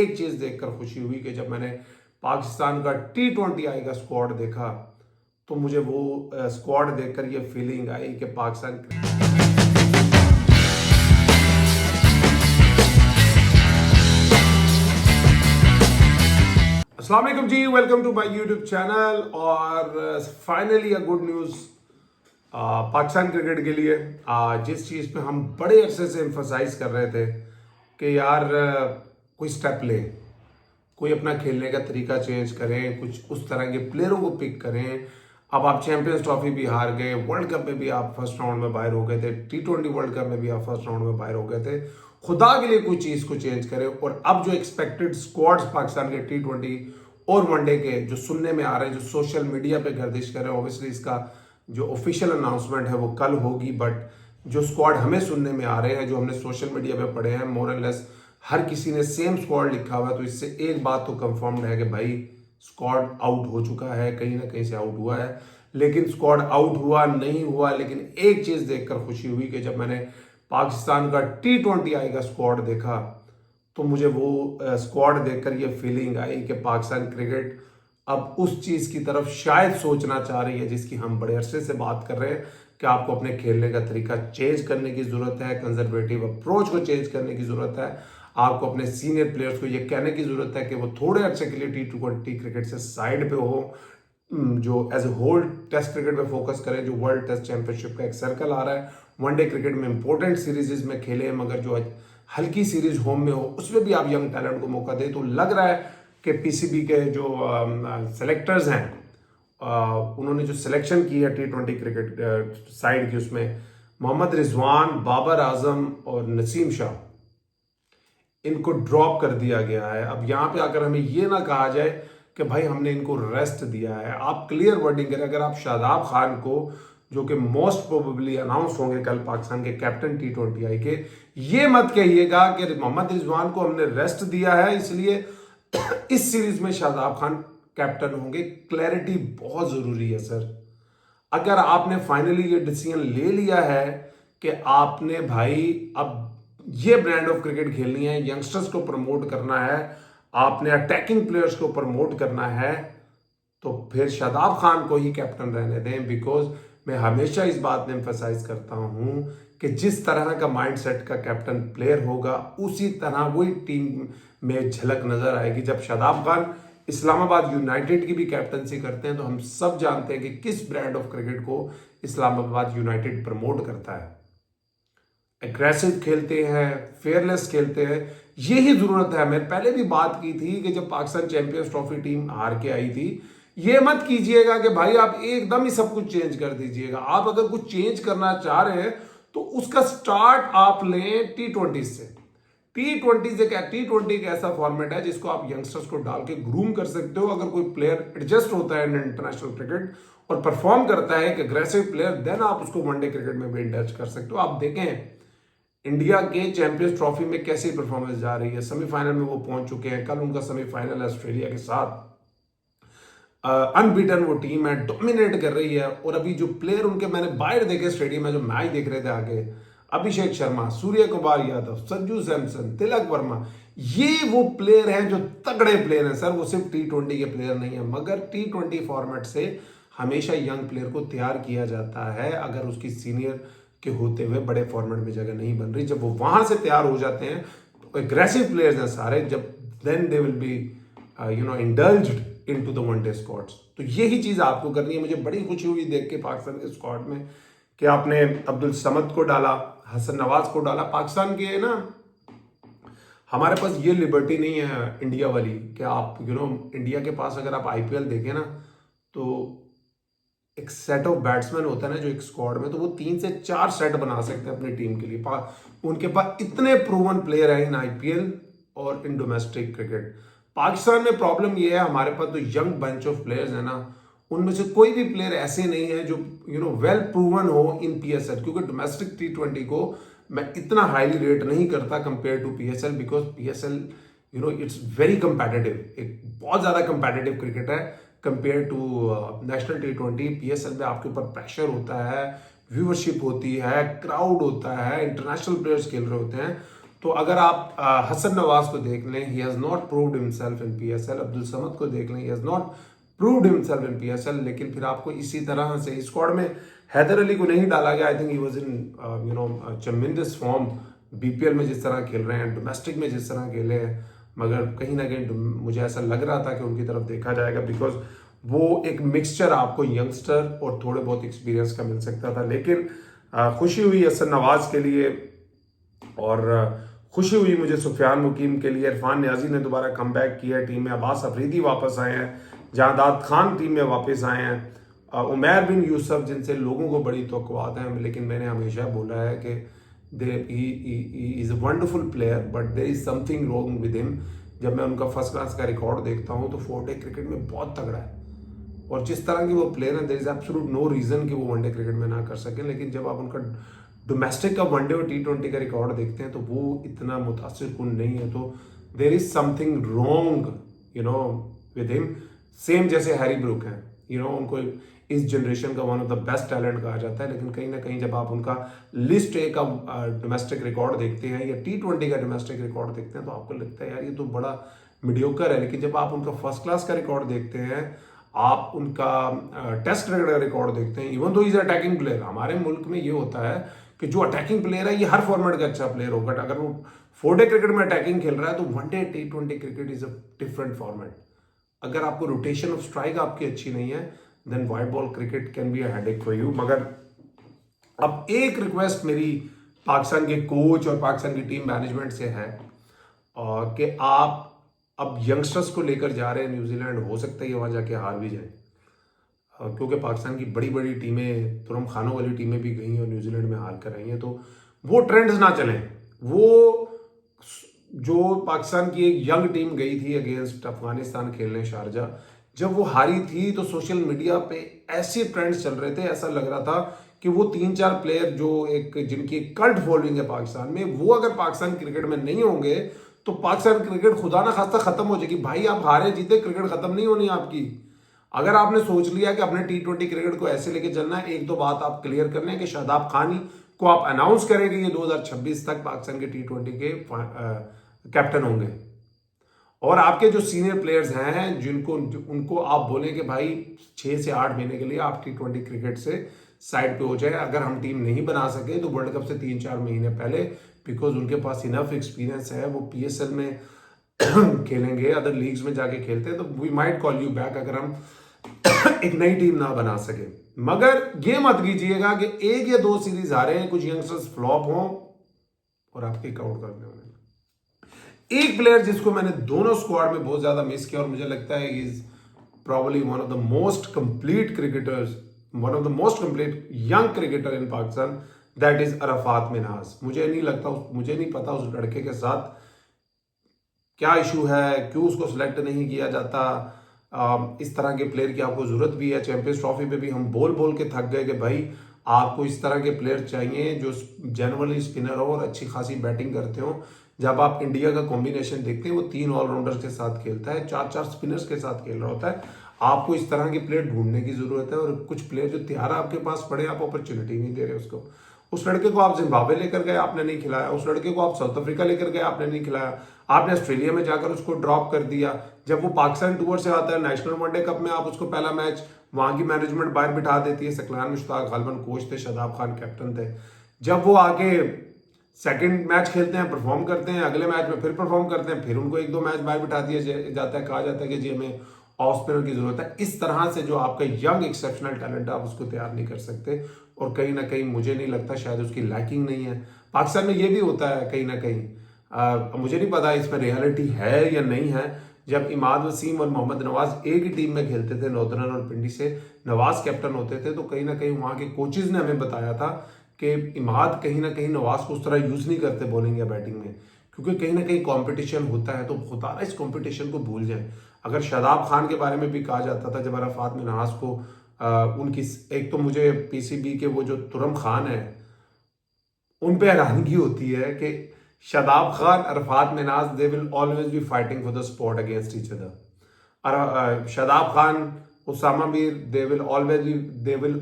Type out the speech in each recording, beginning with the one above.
एक चीज देखकर खुशी हुई कि जब मैंने पाकिस्तान का T20 का स्क्वाड देखा तो मुझे वो स्क्वाड देखकर ये फीलिंग आई कि पाकिस्तान। अस्सलाम वालेकुम जी, welcome to my YouTube channel. और finally a good news Pakistan cricket के लिए। जिस चीज़ पे हम बड़े अरसे से एम्फसाइज कर रहे थे कि यार कोई स्टेप लें, कोई अपना खेलने का तरीका चेंज करें, कुछ उस तरह के प्लेयरों को पिक करें। अब आप चैंपियंस ट्रॉफी भी हार गए, वर्ल्ड कप में भी आप फर्स्ट राउंड में बाहर हो गए थे, T20 वर्ल्ड कप में भी आप फर्स्ट राउंड में बाहर हो गए थे। खुदा के लिए कोई चीज़ को चेंज करें। और अब जो एक्सपेक्टेड स्क्वाड्स पाकिस्तान के T20 और वनडे के जो सुनने में आ रहे हैं, जो सोशल मीडिया पे गर्दिश कर रहे हैं, ऑब्वियसली इसका जो ऑफिशियल अनाउंसमेंट है वो कल होगी, बट जो स्क्वाड हमें सुनने में आ रहे हैं, जो हमने सोशल मीडिया पे पढ़े हैं, मोर एंड लेस हर किसी ने सेम स्क्वाड लिखा हुआ है। तो इससे एक बात तो कंफर्म है कि भाई स्क्वाड आउट हो चुका है, कहीं ना कहीं से आउट हुआ है। लेकिन स्क्वाड आउट हुआ नहीं हुआ, लेकिन एक चीज देखकर खुशी हुई कि जब मैंने पाकिस्तान का T20 का स्क्वाड देखा तो मुझे वो स्क्वाड देखकर ये फीलिंग आई कि पाकिस्तान क्रिकेट अब उस चीज की तरफ शायद सोचना चाह रही है जिसकी हम बड़े अरसे से बात कर रहे हैं कि आपको अपने खेलने का तरीका चेंज करने की जरूरत है, कंजर्वेटिव अप्रोच को चेंज करने की जरूरत है। आपको अपने सीनियर प्लेयर्स को ये कहने की जरूरत है कि वो थोड़े अरसे के लिए T20 क्रिकेट से साइड पे हो, जो as a whole test cricket पे फोकस करें। जो वर्ल्ड टेस्ट चैंपियनशिप का एक सर्कल आ रहा है, वनडे क्रिकेट में इंपॉर्टेंट सीरीज में खेले, मगर जो हल्की सीरीज होम में हो उसमें भी आप यंग टैलेंट को मौका दें। तो लग रहा है कि पीसीबी के जो सेलेक्टर्स हैं, उन्होंने जो सिलेक्शन की है T20 क्रिकेट साइड की, उसमें मोहम्मद रिजवान, बाबर आजम और नसीम शाह, इनको ड्रॉप कर दिया गया है। अब यहाँ पे आकर हमें ये ना कहा जाए कि भाई हमने इनको रेस्ट दिया है। आप क्लियर वर्डिंग करें। अगर आप शादाब खान को, जो कि मोस्ट प्रोबेबली अनाउंस होंगे कल पाकिस्तान के कैप्टन T20 के, ये मत कहिएगा कि मोहम्मद रिजवान को हमने रेस्ट दिया है इसलिए इस सीरीज में शादाब खान कैप्टन होंगे। क्लैरिटी बहुत जरूरी है सर। अगर आपने फाइनली ये डिसीजन ले लिया है कि आपने भाई अब ये ब्रांड ऑफ क्रिकेट खेलनी है, यंगस्टर्स को प्रमोट करना है, आपने अटैकिंग प्लेयर्स को प्रमोट करना है, तो फिर शादाब खान को ही कैप्टन रहने दें। बिकॉज मैं हमेशा इस बात में एम्फसाइज करता हूं कि जिस तरह का माइंडसेट का कैप्टन प्लेयर होगा उसी तरह वही टीम में झलक नजर आएगी। जब शादाब खान इस्लामाबाद यूनाइटेड की भी कैप्टनसी करते हैं तो हम सब जानते हैं कि किस ब्रांड ऑफ क्रिकेट को इस्लामाबाद यूनाइटेड प्रमोट करता है। एग्रेसिव खेलते हैं, फेयरलेस खेलते हैं, यही जरूरत है। मैंने पहले भी बात की थी कि जब पाकिस्तान चैंपियंस ट्रॉफी टीम हार के आई थी, ये मत कीजिएगा कि भाई आप एकदम ही सब कुछ चेंज कर दीजिएगा। आप अगर कुछ चेंज करना चाह रहे हैं तो उसका स्टार्ट आप लें T20 से। T20 एक ऐसा फॉर्मेट है जिसको आप यंगस्टर्स को डाल के ग्रूम कर सकते हो। अगर कोई प्लेयर एडजस्ट होता है इंटरनेशनल क्रिकेट और परफॉर्म करता है एक अग्रेसिव प्लेयर, देन आप उसको वनडे क्रिकेट में भी इंडल्ज कर सकते हो। आप देखें इंडिया के चैंपियंस ट्रॉफी में कैसी परफॉर्मेंस जा रही है। सेमीफाइनल में वो पहुंच चुके हैं, कल उनका सेमीफाइनल है ऑस्ट्रेलिया के साथ। अनबीटन वो टीम है, डोमिनेट कर रही है। और अभी जो प्लेयर उनके मैंने बाहर देखे स्टेडियम में, जो मैच देख रहे थे आगे, अभिषेक शर्मा, सूर्य कुमार यादव, संजू सैमसन, तिलक वर्मा, ये वो प्लेयर हैं जो तगड़े प्लेयर हैं सर। वो सिर्फ T20 के प्लेयर नहीं है, मगर T20 फॉर्मेट से हमेशा यंग प्लेयर को तैयार किया जाता है अगर उसकी सीनियर के होते हुए बड़े फॉर्मेट में जगह नहीं बन रही। जब वो वहां से तैयार हो जाते हैं तो एग्रेसिव प्लेयर्स हैं सारे, जब then they will be indulged into the one day squads. तो यही चीज आपको करनी है। मुझे बड़ी खुशी हुई देख के पाकिस्तान के स्क्वाड में कि आपने अब्दुल समद को डाला, हसन नवाज को डाला। पाकिस्तान के ना, हमारे पास ये लिबर्टी नहीं है इंडिया वाली कि आप इंडिया के पास अगर आप IPL देखें ना तो एक सेट ऑफ बैट्समैन होता है ना जो एक स्क्वाड में, तो वो 3 से 4 सेट बना सकते हैं अपनी टीम के लिए। उनके पास इतने प्रूवन प्लेयर हैं इन IPL और इन डोमेस्टिक क्रिकेट। पाकिस्तान में प्रॉब्लम ये है, हमारे पास जो यंग बंच ऑफ प्लेयर्स है ना, उनमें से कोई भी प्लेयर ऐसे नहीं है जो वेल प्रूवन हो इन PSL। क्योंकि डोमेस्टिक T20 को मैं इतना हाईली रेट नहीं करता compare to PSL, because PSL it's very competitive, एक बहुत ज्यादा कंपेटिटिव क्रिकेट है compare to national T20। PSL में आपके ऊपर प्रेशर होता है, व्यूअरशिप होती है, क्राउड होता है, इंटरनेशनल प्लेयर्स खेल रहे होते हैं। तो अगर आप हसन नवाज को देख लें, he has not proved himself in PSL. Abdul Samad को देख लें, he has not proved himself in PSL. लेकिन फिर आपको इसी तरह से स्क्वाड में हैदर अली को नहीं डाला गया। आई think he was in ट्रेमेंडस form BPL में जिस तरह खेल रहे हैं, डोमेस्टिक में जिस तरह खेले हैं, मगर कहीं ना कहीं मुझे ऐसा लग रहा था कि उनकी तरफ देखा जाएगा, बिकॉज वो एक मिक्सचर आपको यंगस्टर और थोड़े बहुत एक्सपीरियंस का मिल सकता था। लेकिन खुशी हुई हसन नवाज के लिए, और खुशी हुई मुझे सुफियान मुकीम के लिए। इरफान नियाजी ने दोबारा कम बैक किया है टीम में, अब्बास अफरीदी वापस आए हैं, जहादाद खान टीम में वापस आए हैं, उमैर बिन यूसुफ जिनसे लोगों को बड़ी तवक्कुआत हैं, लेकिन मैंने हमेशा बोला है कि he is a wonderful player but there is something wrong with him. जब मैं उनका फर्स्ट क्लास का रिकॉर्ड देखता हूँ तो 4 डे क्रिकेट में बहुत तगड़ा है, और जिस तरह के वो प्लेयर हैं there is absolute no reason कि वो वनडे क्रिकेट में ना कर सकें। लेकिन जब आप उनका डोमेस्टिक का वनडे और T20 का रिकॉर्ड देखते हैं तो वो इतना मुतासिर कुन नहीं है। तो there is something wrong with him. Same जैसे हैरी ब्रूक हैं, उनको इस जनरेशन का one of the best talent कहा जाता है, लेकिन कहीं ना कहीं जब आप उनका लिस्ट ए का डोमेस्टिक रिकॉर्ड देखते हैं या T20 का डोमेस्टिक रिकॉर्ड देखते हैं तो आपको लगता है यार ये तो बड़ा मीडियोकर है। लेकिन जब आप उनका फर्स्ट क्लास का रिकॉर्ड देखते हैं, आप उनका टेस्ट क्रिकेट का रिकॉर्ड देखते हैं, even though is attacking player. हमारे मुल्क में ये होता है कि जो अटैकिंग प्लेयर है ये हर फॉर्मेट का अच्छा प्लेयर होगा। अगर वो 4 डे क्रिकेट में अटैकिंग खेल रहा है तो one day T20 cricket is a different format. अगर आपको रोटेशन ऑफ स्ट्राइक आपकी अच्छी नहीं है then white ball cricket can be a headache for you. मगर अब एक रिक्वेस्ट मेरी पाकिस्तान के कोच और पाकिस्तान की टीम मैनेजमेंट से है कि आप अब यंगस्टर्स को लेकर जा रहे हैं न्यूजीलैंड, हो सकता है वहां जाके हार भी जाए, क्योंकि पाकिस्तान की बड़ी बड़ी टीमें, तुरम खानों वाली टीमें भी गई हैं और न्यूजीलैंड में हार कर आई हैं। तो वो ट्रेंड्स ना चलें। वो जो पाकिस्तान की एक यंग टीम गई थी अगेंस्ट अफगानिस्तान खेलने शारजा, जब वो हारी थी तो सोशल मीडिया पे ऐसे ट्रेंड्स चल रहे थे, ऐसा लग रहा था कि वो 3-4 प्लेयर जो जिनकी एक कल्ट फॉलोइंग है पाकिस्तान में, वो अगर पाकिस्तान क्रिकेट में नहीं होंगे तो पाकिस्तान क्रिकेट खुदा ना खास्ता खत्म हो जाएगी। भाई आप हारे जीते, क्रिकेट खत्म नहीं होनी आपकी। अगर आपने सोच लिया कि अपने T20 क्रिकेट को ऐसे लेके चलना है, एक तो बात आप क्लियर कर लें कि शादाब खान को आप अनाउंस करेंगे ये 2026 तक पाकिस्तान के T20 के कैप्टन होंगे, और आपके जो सीनियर प्लेयर्स हैं जिनको उनको आप बोलें कि भाई 6 से 8 महीने के लिए आप T20 क्रिकेट से साइड पे हो जाए। अगर हम टीम नहीं बना सके तो वर्ल्ड कप से 3-4 महीने पहले, बिकॉज उनके पास इनफ एक्सपीरियंस है, वो PSL में खेलेंगे, अदर लीग्स में जाके खेलते हैं, तो we might call you back अगर हम एक नई टीम ना बना सके। मगर ये मत कीजिएगा कि 1 या 2 सीरीज हारे हैं, कुछ यंगस्टर्स फ्लॉप हों और आपके आउट करने होने। एक प्लेयर जिसको मैंने दोनों स्क्वाड में बहुत ज्यादा मिस किया और मुझे लगता है is probably one of the most complete cricketers, one of the most complete young cricketer in Pakistan, that is Arafat Minhaj. मुझे नहीं पता उस लड़के के साथ क्या इशू है, क्यों उसको सिलेक्ट नहीं किया जाता। इस तरह के प्लेयर की आपको जरूरत भी है। चैंपियंस ट्रॉफी पे भी हम बोल बोल के थक गए कि भाई आपको इस तरह के प्लेयर चाहिए जो जनरली स्पिनर हो और अच्छी खासी बैटिंग करते हो। जब आप इंडिया का कॉम्बिनेशन देखते हैं वो 3 ऑलराउंडर्स के साथ खेलता है, 4-4 स्पिनर्स के साथ खेल रहा होता है। आपको इस तरह के प्लेयर ढूंढने की जरूरत है, और कुछ प्लेयर जो तैयार आपके पास पड़े आप अपॉर्चुनिटी नहीं दे रहे उसको। उस लड़के को आप जिम्बाब्वे लेकर गए, आपने नहीं खिलाया। उस लड़के को आप साउथ अफ्रीका लेकर गए, आपने नहीं खिलाया। आपने ऑस्ट्रेलिया में जाकर उसको ड्रॉप कर दिया। जब वो पाकिस्तान टूर से आता है नेशनल वनडे कप में, आप उसको पहला मैच वहां की मैनेजमेंट बाहर बिठा देती है। सकलान मुश्ताक गालिबन कोच थे, शादाब खान कैप्टन थे। जब वो आके सेकंड मैच खेलते हैं, परफॉर्म करते हैं, अगले मैच में फिर परफॉर्म करते हैं, फिर उनको 1-2 मैच बाहर बिठा दिया जाता है, कहा जाता है कि जी हमें ऑफ स्पिनर की जरूरत है। इस तरह से जो आपका यंग एक्सेप्शनल टैलेंट है आप उसको तैयार नहीं कर सकते, और कहीं ना कहीं मुझे नहीं लगता, शायद उसकी लैकिंग नहीं है। पाकिस्तान में ये भी होता है कहीं ना कहीं, मुझे नहीं पता इसमें रियलिटी है या नहीं है। जब इमाद वसीम और मोहम्मद नवाज एक ही टीम में खेलते थे, नॉर्दर्न और पिंडी से, नवाज कैप्टन होते थे, तो कहीं ना कहीं वहां के कोचेज ने हमें बताया था कि इमाद कहीं ना कहीं नवाज को उस तरह यूज नहीं करते बॉलिंग या बैटिंग में, क्योंकि कहीं ना कहीं कंपटीशन होता है। तो खुदा ना इस कंपटीशन को भूल जाए। अगर शादाब खान के बारे में भी कहा जाता था, जब अरफात मिन्हाज को उनकी, एक तो मुझे PCB के वो जो तुरम खान है उन पे हैरानगी होती है कि Shadab Khan, Arafat Minhaj, they will always be fighting for the spot against each other. Shadab Khan, Usama Mir, they will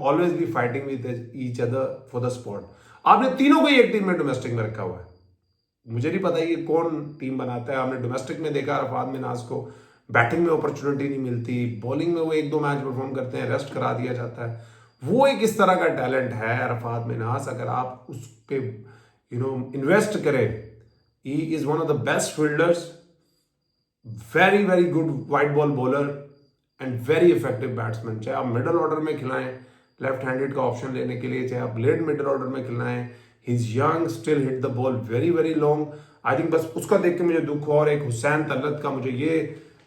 always be fighting with each other for the spot. आपने तीनों को एक टीम में डोमेस्टिक में रखा हुआ है, मुझे नहीं पता ये कौन टीम बनाता है। हमने डोमेस्टिक में देखा अरफात मिन्हाज को, बैटिंग में अपॉर्चुनिटी नहीं मिलती, बॉलिंग में वो 1-2 मैच परफॉर्म करते हैं, रेस्ट करा दिया जाता है। वो एक इस तरह का टैलेंट है अरफात मिन्हाज, अगर आप उस पे इन्वेस्ट करें। He is one of the best fielders, very very good white ball bowler and very effective batsman. चाहे आप मिडल ऑर्डर में खिलाएं लेफ्ट हैंडेड का ऑप्शन लेने के लिए, चाहे आप लेट मिडल ऑर्डर में खिलाएं, he is young, still hit the ball very very long. I think बस उसका देख के मुझे दुख हुआ। और एक हुसैन तलत का मुझे ये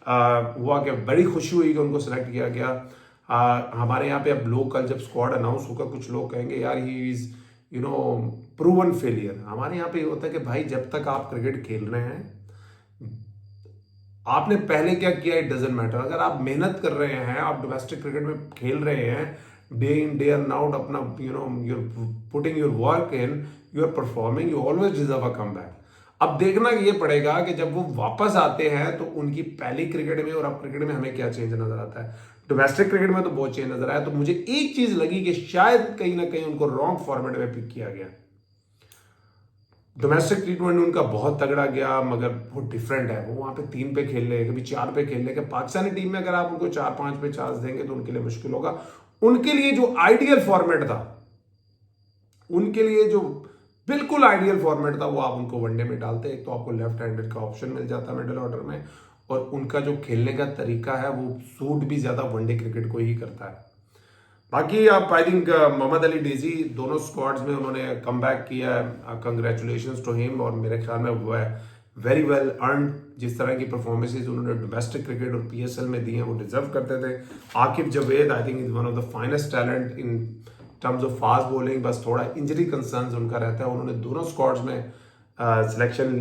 हुआ कि बड़ी खुशी हुई कि उनको सिलेक्ट किया गया। हमारे यहाँ पे अब लोकल जब स्क्वाड अनाउंस होगा, कुछ लोग कहेंगे यार ही इज प्रूवन फेलियर। हमारे यहाँ पे ये होता है कि भाई जब तक आप क्रिकेट खेल रहे हैं, आपने पहले क्या किया इट डजेंट मैटर। अगर आप मेहनत कर रहे हैं, आप डोमेस्टिक क्रिकेट में खेल रहे हैं, डे इन डे आउट अपना you're putting your work in, you are performing, you always deserve a comeback. अब देखना ये पड़ेगा कि जब वो वापस आते हैं तो उनकी पहली क्रिकेट में और अब क्रिकेट में हमें क्या चेंज नजर आता है। डोमेस्टिक क्रिकेट में तो बहुत चेंज नजर आया। तो मुझे एक चीज लगी कि शायद कहीं ना कहीं उनको रॉन्ग फॉर्मेट में पिक किया गया। डोमेस्टिक T20 उनका बहुत तगड़ा गया, मगर बहुत डिफरेंट है। वो वहां पे 3 पे खेल रहे, कभी 4 पे खेल रहे। पाकिस्तानी टीम में अगर आप उनको 4-5 पे चांस देंगे तो उनके लिए मुश्किल होगा। उनके लिए जो आइडियल फॉर्मेट था, उनके लिए जो बिल्कुल आइडियल फॉर्मेट था, वो आप उनको वनडे में डालते। एक तो आपको लेफ्ट हैंडेड का ऑप्शन मिल जाता मिडिल ऑर्डर में, और उनका जो खेलने का तरीका है वो सूट भी ज्यादा वनडे क्रिकेट को ही करता है। बाकी आप आई थिंक मोहम्मद अली डेजी दोनों स्क्वाड्स में उन्होंने कम बैक किया है। Congratulations to him. और मेरे ख्याल में वो है वेरी वेल अर्न। जिस तरह की परफॉर्मेंसेज उन्होंने डोमेस्टिक क्रिकेट और PSL में दी हैं वो डिजर्व करते थे। Aqib Javed I think is one of the finest talent in terms of fast bowling. बस थोड़ा इंजरी कंसर्न्स उनका रहता है। उन्होंने दोनों स्क्वाड्स में सिलेक्शन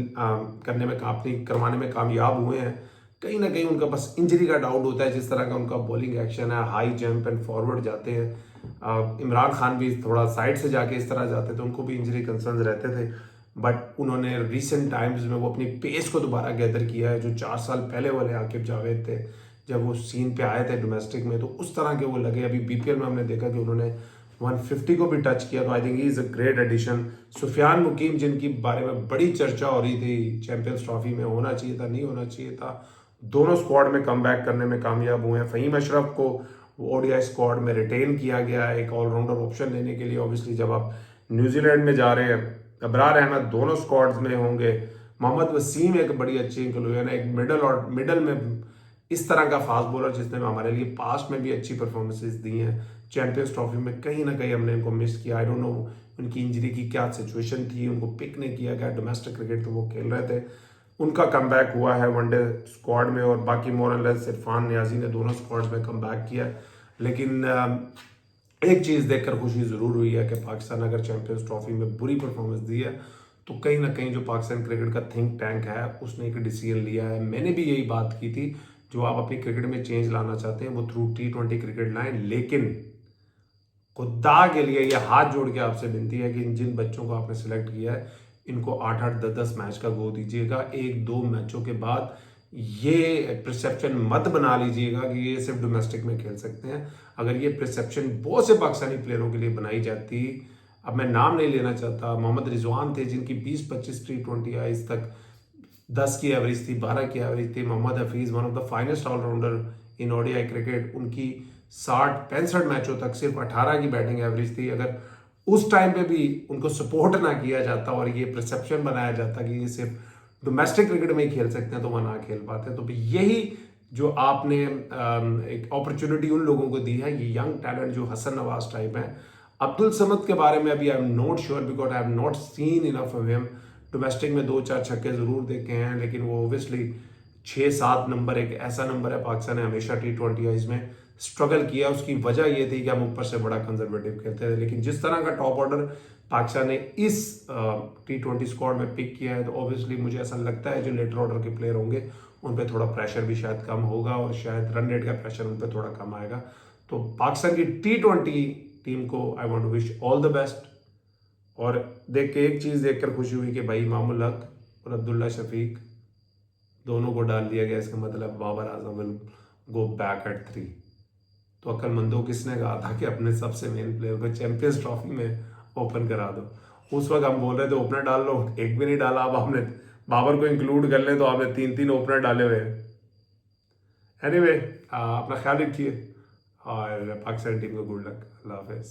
करने में करवाने में कामयाब हुए हैं। कहीं ना कहीं उनका बस इंजरी का डाउट होता है। जिस तरह का उनका बॉलिंग एक्शन है, हाई जंप एंड फॉरवर्ड जाते हैं। इमरान खान भी थोड़ा साइड से जाके इस तरह जाते थे, उनको भी इंजरी कंसर्न्स रहते थे। बट उन्होंने रिसेंट टाइम्स में वो अपनी पेस को दोबारा गैदर किया है। जो 4 साल पहले वाले आकिब जावेद थे, जब वो सीन पे आए थे डोमेस्टिक में, तो उस तरह के वो लगे। अभी BPL में हमने देखा कि उन्होंने 150 को भी टच किया। तो I think he is a great addition. Sufiyan Muqeem, जिनकी बारे में बड़ी चर्चा हो रही थी, चैंपियंस ट्रॉफी में होना चाहिए था, नहीं होना चाहिए था, दोनों स्क्वाड में कम बैक करने में कामयाब हुए हैं। फ़हीम अशरफ को ODI स्क्वाड में रिटेन किया गया है एक ऑलराउंडर ऑप्शन लेने के लिए। ऑब्वियसली जब आप न्यूजीलैंड में जा रहे हैं, अबरार अहमद दोनों स्क्वाड्स में होंगे। मोहम्मद वसीम एक बड़ी अच्छी इंक्लूजन है, एक मिडल में इस तरह का फास्ट बॉलर जिसने हमारे लिए पास्ट में भी अच्छी परफॉर्मेंसेस दी हैं। चैंपियंस ट्रॉफी में कहीं ना कहीं हमने इनको मिस किया। आई डोंट नो उनकी इंजरी की क्या सिचुएशन थी, उनको पिक नहीं किया गया। डोमेस्टिक क्रिकेट तो वो खेल रहे थे। उनका कमबैक हुआ है वनडे स्क्वाड में। और बाकी मोरलेस इरफान नियाजी ने दोनों स्क्वाड्स में कमबैक किया। लेकिन एक चीज़ देखकर खुशी ज़रूर हुई है कि पाकिस्तान अगर चैंपियंस ट्रॉफी में बुरी परफॉर्मेंस दी है तो कहीं ना कहीं जो पाकिस्तान क्रिकेट का थिंक टैंक है उसने एक डिसीजन लिया है। मैंने भी यही बात की थी, जो आप अपनी क्रिकेट में चेंज लाना चाहते हैं वो थ्रू T20 क्रिकेट लाएं। लेकिन खुदा के लिए ये हाथ जोड़ के आपसे विनती है कि जिन बच्चों को आपने सिलेक्ट किया है इनको 8-8, 10-10 मैच का गो दीजिएगा। 1-2 मैचों के बाद ये परसेप्शन मत बना लीजिएगा कि ये सिर्फ डोमेस्टिक में खेल सकते हैं। अगर ये परसेप्शन बहुत से पाकिस्तानी प्लेयरों के लिए बनाई जाती, अब मैं नाम नहीं लेना चाहता, मोहम्मद रिजवान थे जिनकी 20-25 T20 आईज तक 10 की एवरेज थी, 12 की एवरेज थी। Mohammad Hafeez one of the finest allrounder in ODI cricket, उनकी 60-65 मैचों तक सिर्फ 18 की बैटिंग एवरेज थी। अगर उस टाइम पे भी उनको सपोर्ट ना किया जाता और ये परसेप्शन बनाया जाता कि ये सिर्फ डोमेस्टिक क्रिकेट में ही खेल सकते हैं तो वह ना खेल पाते। तो यही जो आपने एक अपॉर्चुनिटी उन लोगों को दी है, ये यंग टैलेंट जो हसन नवाज टाइप है। अब्दुल समद के बारे में अभी I am not sure because I have not seen enough of him. Domestic में 2-4 छक्के जरूर देखे हैं, लेकिन वो ओब्वियसली 6-7 नंबर एक ऐसा नंबर है। पाकिस्तान ने हमेशा T20 आईज में स्ट्रगल किया। उसकी वजह ये थी कि हम ऊपर से बड़ा कंजर्वेटिव खेलते थे। लेकिन जिस तरह का टॉप ऑर्डर पाकिस्तान ने इस T20 स्क्वाड में पिक किया है, तो ऑब्वियसली मुझे ऐसा लगता है जो लेटर ऑर्डर के प्लेयर होंगे उन पर थोड़ा प्रेशर भी शायद कम होगा और शायद रन रेट का प्रेशर उन पर थोड़ा कम आएगा। तो पाकिस्तान की T20 टीम को I want to wish all the best. और देख के एक चीज़ देखकर खुशी हुई कि भाई इमामुल हक और अब्दुल्ला शफीक दोनों को डाल दिया गया। इसका मतलब Babar Azam will go back at 3। तो अक्लमंदों किसने कहा था कि अपने सबसे मेन प्लेयर को चैंपियंस ट्रॉफी में ओपन करा दो। उस वक्त हम बोल रहे थे ओपनर डाल लो, एक भी नहीं डाला। अब आपने बाबर को इंक्लूड कर ले तो आपने 3-3 ओपनर डाले हुए हैं। एनीवे, अपना ख्याल रखिए और पाकिस्तान टीम को गुड लक। अल्लाह हाफिज़।